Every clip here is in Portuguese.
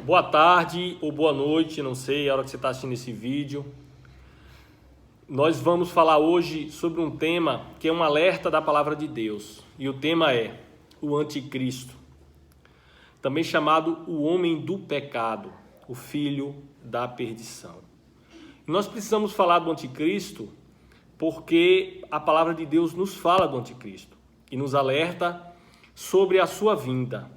Boa tarde ou boa noite, não sei a hora que você está assistindo esse vídeo. Nós vamos falar hoje sobre um tema que é um alerta da palavra de Deus. E o tema é o anticristo, também chamado o homem do pecado, o filho da perdição. E nós precisamos falar do anticristo porque a palavra de Deus nos fala do anticristo e nos alerta sobre a sua vinda.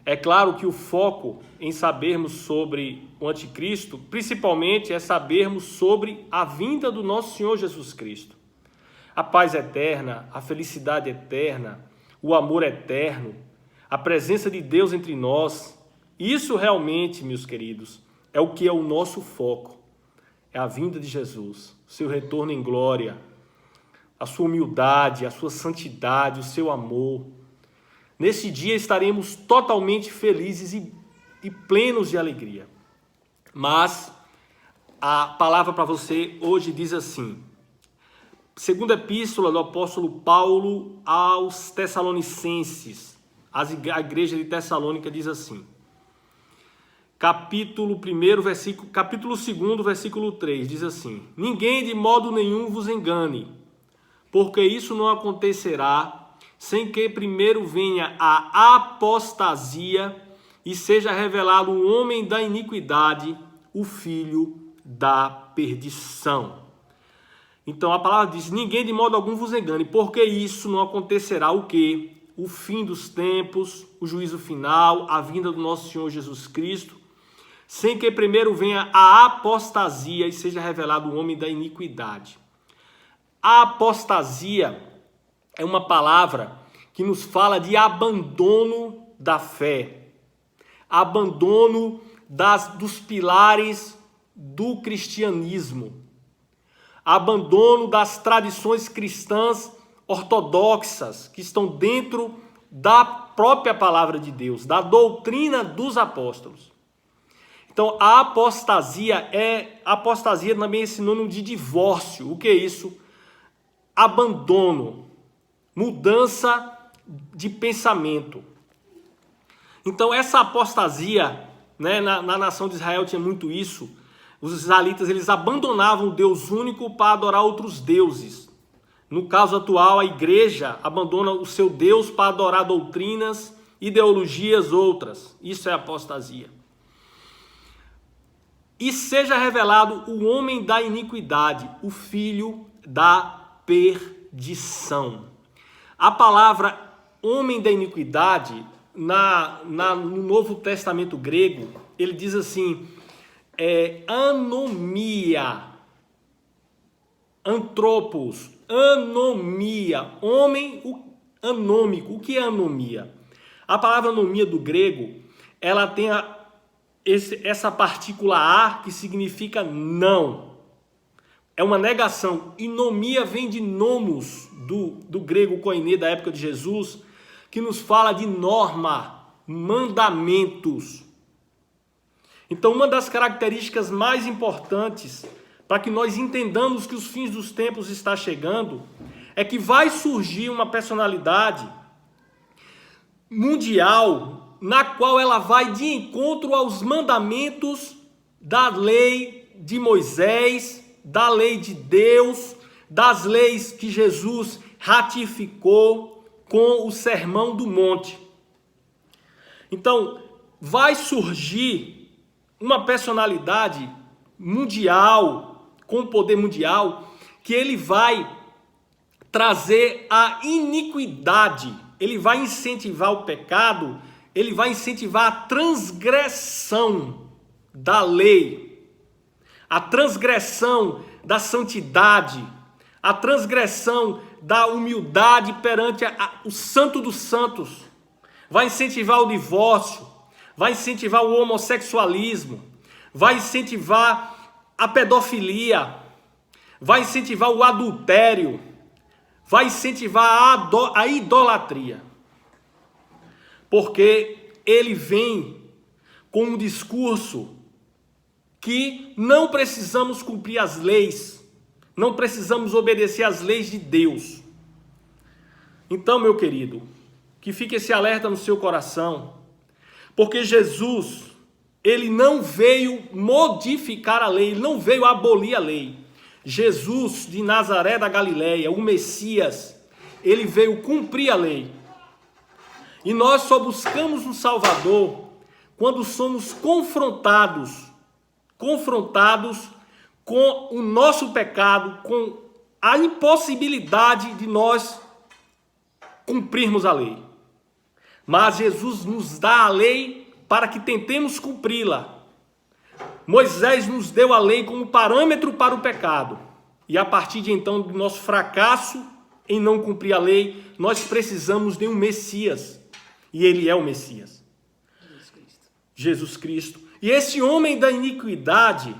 É claro que o foco em sabermos sobre o anticristo, principalmente, é sabermos sobre a vinda do nosso Senhor Jesus Cristo. A paz eterna, a felicidade eterna, o amor eterno, a presença de Deus entre nós. Isso realmente, meus queridos, é o que é o nosso foco. É a vinda de Jesus, o seu retorno em glória, a sua humildade, a sua santidade, o seu amor. Nesse dia estaremos totalmente felizes e plenos de alegria. Mas a palavra para você hoje diz assim, segunda epístola do apóstolo Paulo aos Tessalonicenses, a igreja de Tessalônica diz assim, capítulo 2, versículo 3, diz assim, ninguém de modo nenhum vos engane, porque isso não acontecerá sem que primeiro venha a apostasia e seja revelado o homem da iniquidade, o filho da perdição. Então a palavra diz, ninguém de modo algum vos engane, porque isso não acontecerá o quê? O fim dos tempos, o juízo final, a vinda do nosso Senhor Jesus Cristo, sem que primeiro venha a apostasia e seja revelado o homem da iniquidade. A apostasia é uma palavra que nos fala de abandono da fé, abandono dos pilares do cristianismo, abandono das tradições cristãs ortodoxas que estão dentro da própria palavra de Deus, da doutrina dos apóstolos. Então, a apostasia também é sinônimo de divórcio. O que é isso? Abandono, mudança de pensamento. Então essa apostasia, né, na nação de Israel tinha muito isso. Os israelitas eles abandonavam o Deus único para adorar outros deuses. No caso atual, a igreja abandona o seu Deus para adorar doutrinas, ideologias outras. Isso é apostasia. E seja revelado o homem da iniquidade, o filho da perdição. A palavra homem da iniquidade, no Novo Testamento grego, ele diz assim, anomia, antropos, anomia, homem anômico. O que é anomia? A palavra anomia do grego, ela tem essa partícula a que significa não. É uma negação. Inomia vem de nomos, do grego koiné da época de Jesus, que nos fala de norma, mandamentos. Então, uma das características mais importantes para que nós entendamos que os fins dos tempos está chegando é que vai surgir uma personalidade mundial na qual ela vai de encontro aos mandamentos da lei de Moisés, da lei de Deus, das leis que Jesus ratificou com o Sermão do Monte. Então, vai surgir uma personalidade mundial, com poder mundial, que ele vai trazer a iniquidade, ele vai incentivar o pecado, ele vai incentivar a transgressão da lei, a transgressão da santidade, a transgressão da humildade perante o Santo dos Santos. Vai incentivar o divórcio, vai incentivar o homossexualismo, vai incentivar a pedofilia, vai incentivar o adultério, vai incentivar a idolatria. Porque ele vem com um discurso que não precisamos cumprir as leis, não precisamos obedecer às leis de Deus. Então, meu querido, que fique esse alerta no seu coração, porque Jesus, ele não veio modificar a lei, ele não veio abolir a lei. Jesus de Nazaré da Galileia, o Messias, ele veio cumprir a lei. E nós só buscamos um Salvador quando somos confrontados com o nosso pecado, com a impossibilidade de nós cumprirmos a lei. Mas Jesus nos dá a lei para que tentemos cumpri-la. Moisés nos deu a lei como parâmetro para o pecado. E a partir de então, do nosso fracasso em não cumprir a lei, nós precisamos de um Messias. E ele é o Messias. Jesus Cristo. E esse homem da iniquidade,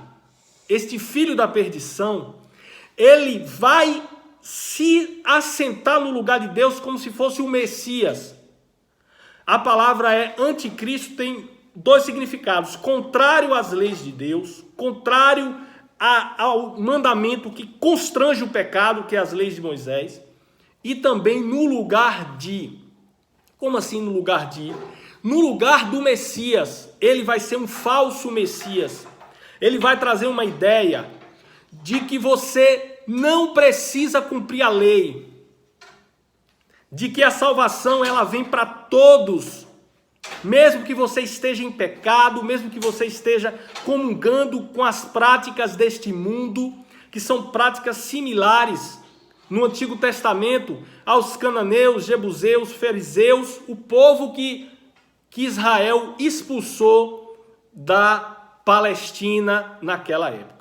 este filho da perdição, ele vai se assentar no lugar de Deus como se fosse o Messias. A palavra anticristo, tem dois significados: contrário às leis de Deus, contrário ao mandamento que constrange o pecado, que é as leis de Moisés, e também no lugar de. Como assim no lugar de? No lugar do Messias. Ele vai ser um falso Messias. Ele vai trazer uma ideia de que você não precisa cumprir a lei, de que a salvação ela vem para todos, mesmo que você esteja em pecado, mesmo que você esteja comungando com as práticas deste mundo, que são práticas similares no Antigo Testamento aos cananeus, jebuseus, fariseus, o povo que Israel expulsou da Palestina naquela época.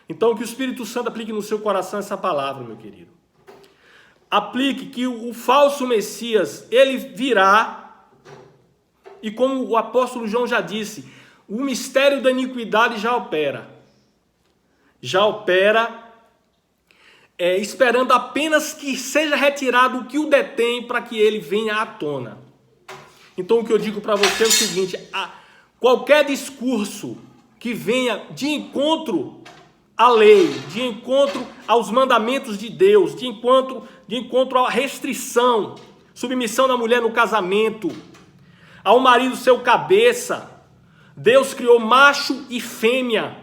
Então, que o Espírito Santo aplique no seu coração essa palavra, meu querido. Aplique que o falso Messias, ele virá, e como o apóstolo João já disse, o mistério da iniquidade já opera. Já opera, esperando apenas que seja retirado o que o detém para que ele venha à tona. Então o que eu digo para você é o seguinte: qualquer discurso que venha de encontro à lei, de encontro aos mandamentos de Deus, de encontro à restrição, submissão da mulher no casamento, ao marido seu cabeça. Deus criou macho e fêmea.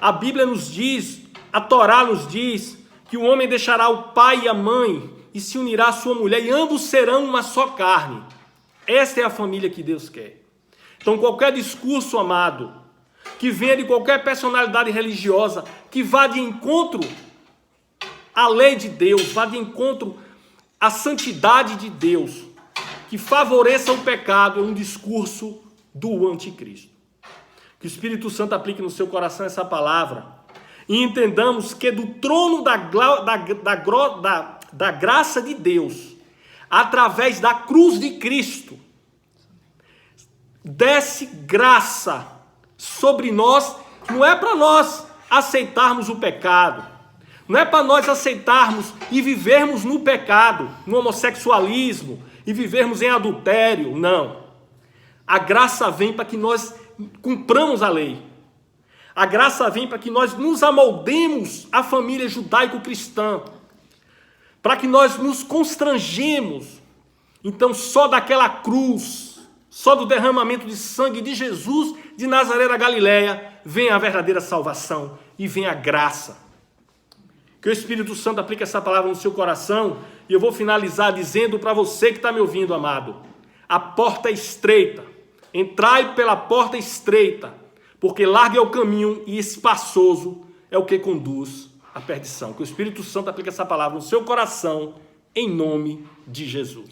A Bíblia nos diz, a Torá nos diz, que o homem deixará o pai e a mãe e se unirá à sua mulher, e ambos serão uma só carne. Esta é a família que Deus quer. Então qualquer discurso, amado, que venha de qualquer personalidade religiosa, que vá de encontro à lei de Deus, vá de encontro à santidade de Deus, que favoreça o pecado, é um discurso do anticristo. Que o Espírito Santo aplique no seu coração essa palavra e entendamos que do trono da graça de Deus, através da cruz de Cristo, desce graça sobre nós. Não é para nós aceitarmos o pecado, não é para nós aceitarmos e vivermos no pecado, no homossexualismo, e vivermos em adultério, não. A graça vem para que nós cumpramos a lei. A graça vem para que nós nos amoldemos à família judaico-cristã, para que nós nos constrangemos. Então só daquela cruz, só do derramamento de sangue de Jesus de Nazaré da Galileia, vem a verdadeira salvação e vem a graça. Que o Espírito Santo aplique essa palavra no seu coração. E eu vou finalizar dizendo para você que está me ouvindo, amado: a porta é estreita, entrai pela porta estreita, porque largo é o caminho e espaçoso é o que conduz à perdição. Que o Espírito Santo aplique essa palavra no seu coração, em nome de Jesus.